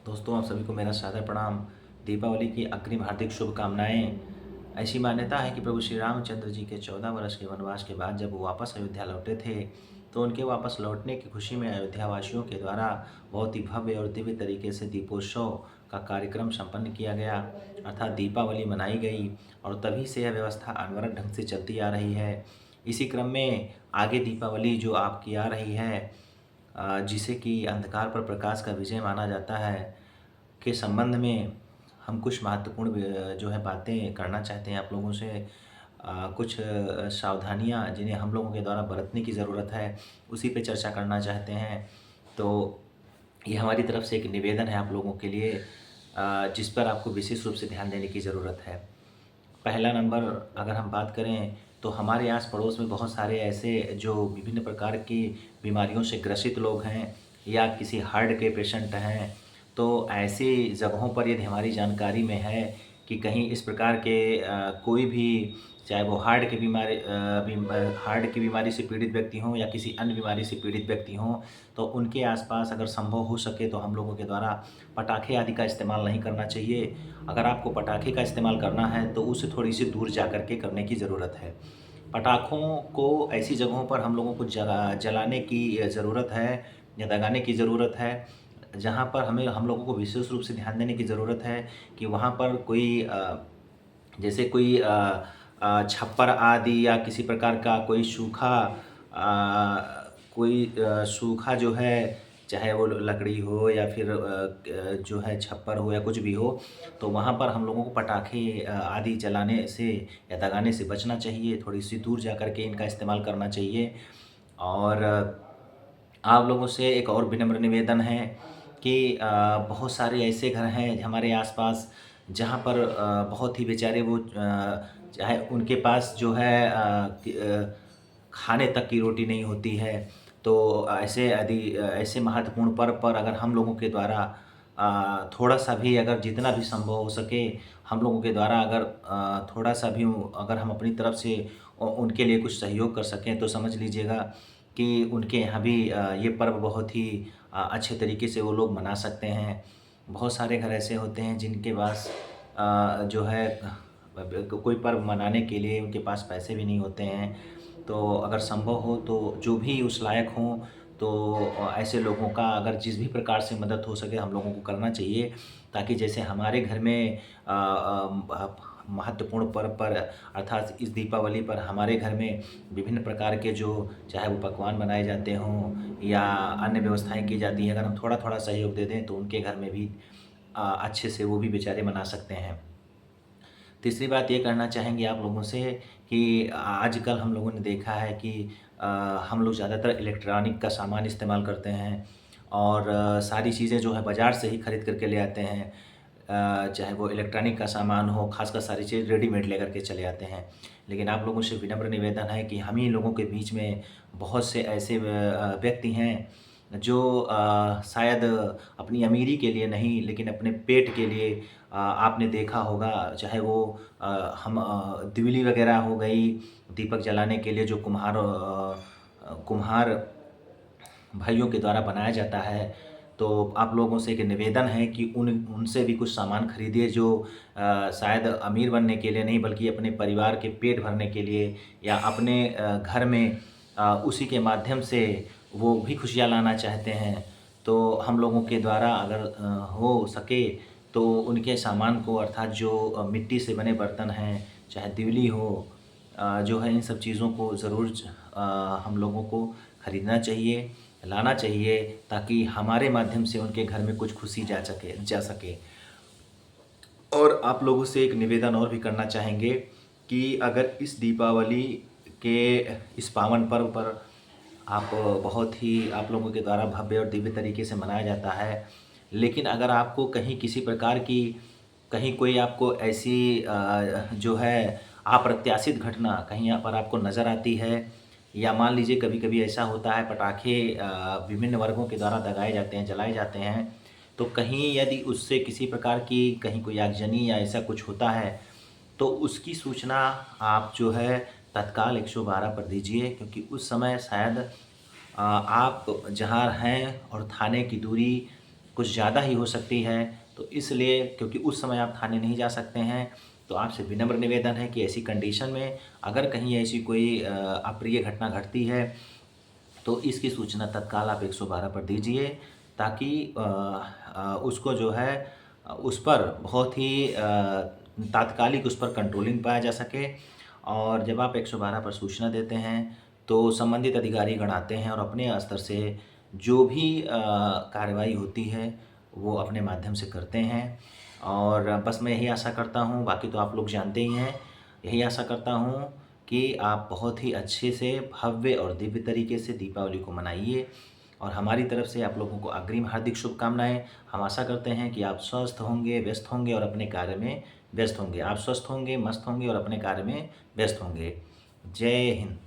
दोस्तों, आप सभी को मेरा सादर प्रणाम। दीपावली की अग्रिम हार्दिक शुभकामनाएँ। ऐसी मान्यता है कि प्रभु श्री रामचंद्र जी के 14 वर्ष के वनवास के बाद जब वो वापस अयोध्या लौटे थे, तो उनके वापस लौटने की खुशी में अयोध्या वासियों के द्वारा बहुत ही भव्य और दिव्य तरीके से दीपोत्सव का कार्यक्रम संपन्न किया गया, अर्थात दीपावली मनाई गई। और तभी से यह व्यवस्था अनवरत ढंग से चलती आ रही है। इसी क्रम में आगे दीपावली जो आपकी आ रही है, जिसे कि अंधकार पर प्रकाश का विजय माना जाता है, के संबंध में हम कुछ महत्वपूर्ण जो है बातें करना चाहते हैं आप लोगों से। कुछ सावधानियाँ जिन्हें हम लोगों के द्वारा बरतने की ज़रूरत है, उसी पे चर्चा करना चाहते हैं। तो ये हमारी तरफ से एक निवेदन है आप लोगों के लिए, जिस पर आपको विशेष रूप से ध्यान देने की ज़रूरत है। पहला नंबर, अगर हम बात करें तो हमारे आस-पड़ोस में बहुत सारे ऐसे जो विभिन्न प्रकार की बीमारियों से ग्रसित लोग हैं या किसी हार्ट के पेशेंट हैं, तो ऐसी जगहों पर यदि हमारी जानकारी में है कि कहीं इस प्रकार के कोई भी, चाहे वो हार्ट की बीमारी से पीड़ित व्यक्ति हों या किसी अन्य बीमारी से पीड़ित व्यक्ति हों, तो उनके आस-पास अगर संभव हो सके तो हम लोगों के द्वारा पटाखे आदि का इस्तेमाल नहीं करना चाहिए। अगर आपको पटाखे का इस्तेमाल करना है तो उससे थोड़ी-सी दूर जा कर के करने की ज़रूरत है। पटाखों को ऐसी जगहों पर हम लोगों को जलाने की ज़रूरत है या दगाने की ज़रूरत है, जहाँ पर हम लोगों को विशेष रूप से ध्यान देने की ज़रूरत है कि वहाँ पर कोई जैसे कोई छप्पर आदि या किसी प्रकार का कोई सूखा जो है, चाहे वो लकड़ी हो या फिर जो है छप्पर हो या कुछ भी हो, तो वहाँ पर हम लोगों को पटाखे आदि जलाने से या दगाने से बचना चाहिए। थोड़ी-सी दूर जा कर के इनका इस्तेमाल करना चाहिए। और आप लोगों से एक और विनम्र निवेदन है कि बहुत सारे ऐसे घर हैं हमारे आस-पास जहाँ पर बहुत ही बेचारे वो चाहे उनके पास जो है खाने तक की रोटी नहीं होती है। तो ऐसे महत्वपूर्ण पर्व पर अगर हम लोगों के द्वारा थोड़ा-सा भी, अगर जितना भी संभव हो सके, हम लोगों के द्वारा अगर थोड़ा-सा भी अगर हम अपनी तरफ से उनके लिए कुछ सहयोग कर सकें, तो समझ लीजिएगा कि उनके यहाँ भी ये पर्व बहुत ही अच्छे तरीके से वो लोग मना सकते हैं। बहुत सारे घर ऐसे होते हैं जिनके पास जो है कोई पर्व मनाने के लिए उनके पास पैसे भी नहीं होते हैं। तो अगर संभव हो तो जो भी उस लायक हों, तो ऐसे लोगों का अगर जिस भी प्रकार से मदद हो सके हम लोगों को करना चाहिए, ताकि जैसे हमारे घर में महत्वपूर्ण पर्व पर, अर्थात इस दीपावली पर हमारे घर में विभिन्न प्रकार के जो, चाहे वो पकवान बनाए जाते हों या अन्य व्यवस्थाएँ की जाती हैं, अगर हम थोड़ा-थोड़ा सहयोग दे दें तो उनके घर में भी अच्छे से वो भी बेचारे मना सकते हैं। तीसरी बात ये कहना चाहेंगे आप लोगों से कि आजकल हम लोगों ने देखा है कि अ, हम लोग ज़्यादातर इलेक्ट्रॉनिक का सामान इस्तेमाल करते हैं और सारी चीज़ें जो है बाज़ार से ही खरीद कर के ले आते हैं। चाहे वो इलेक्ट्रॉनिक का सामान हो, ख़ासकर सारी चीज़ रेडीमेड लेकर के चले आते हैं। लेकिन आप लोगों से विनम्र निवेदन है कि हम ही लोगों के बीच में बहुत से ऐसे व्यक्ति हैं जो शायद अपनी अमीरी के लिए नहीं, लेकिन अपने पेट के लिए, आपने देखा होगा, चाहे वो दिवाली वगैरह हो गई, दीपक जलाने के लिए जो कुम्हार भाइयों के द्वारा बनाया जाता है, तो आप लोगों से एक निवेदन है कि उनसे भी कुछ सामान खरीदिए जो शायद अमीर बनने के लिए नहीं, बल्कि अपने परिवार के पेट भरने के लिए या अपने घर में उसी के माध्यम से वो भी खुशियाँ लाना चाहते हैं। तो हम लोगों के द्वारा अगर हो सके तो उनके सामान को, अर्थात जो मिट्टी से बने बर्तन हैं, चाहे दिवली हो, जो है इन सब चीज़ों को ज़रूर हम लोगों को खरीदना चाहिए, लाना चाहिए, ताकि हमारे माध्यम से उनके घर में कुछ खुशी जा सके। और आप लोगों से एक निवेदन और भी करना चाहेंगे कि अगर इस दीपावली के इस पावन पर्व पर बहुत ही आप लोगों के द्वारा भव्य और दिव्य तरीके से मनाया जाता है। लेकिन अगर आपको कहीं किसी प्रकार की, कहीं कोई आपको ऐसी जो है अप्रत्याशित घटना कहीं यहाँ पर आपको नज़र आती है, या मान लीजिए कभी-कभी ऐसा होता है पटाखे विभिन्न वर्गों के द्वारा दगाए जाते हैं, जलाए जाते हैं, तो कहीं यदि उससे किसी प्रकार की कहीं कोई आगजनी या ऐसा कुछ होता है, तो उसकी सूचना आप जो है तत्काल 112 पर दीजिए, क्योंकि उस समय शायद आप जहाँ हैं और थाने की दूरी कुछ ज़्यादा ही हो सकती है। तो इसलिए क्योंकि उस समय आप थाने नहीं जा सकते हैं, तो आपसे विनम्र निवेदन है कि ऐसी कंडीशन में अगर कहीं ऐसी कोई अप्रिय घटना घटती है, तो इसकी सूचना तत्काल आप 112 पर दीजिए, ताकि उसको जो है उस पर बहुत ही तात्कालिक उस पर कंट्रोलिंग पाया जा सके। और जब आप 112 पर सूचना देते हैं, तो संबंधित अधिकारी गण आते हैं और अपने स्तर से जो भी कार्रवाई होती है, वो अपने माध्यम से करते हैं। और बस मैं यही आशा करता हूँ, बाकी तो आप लोग जानते ही हैं, यही आशा करता हूँ कि आप बहुत ही अच्छे से भव्य और दिव्य तरीके से दीपावली को मनाइए। और हमारी तरफ से आप लोगों को अग्रिम हार्दिक शुभकामनाएँ। हम आशा करते हैं कि आप स्वस्थ होंगे, व्यस्त होंगे और अपने कार्य में व्यस्त होंगे। आप स्वस्थ होंगे, मस्त होंगे और अपने कार्य में व्यस्त होंगे। जय हिंद।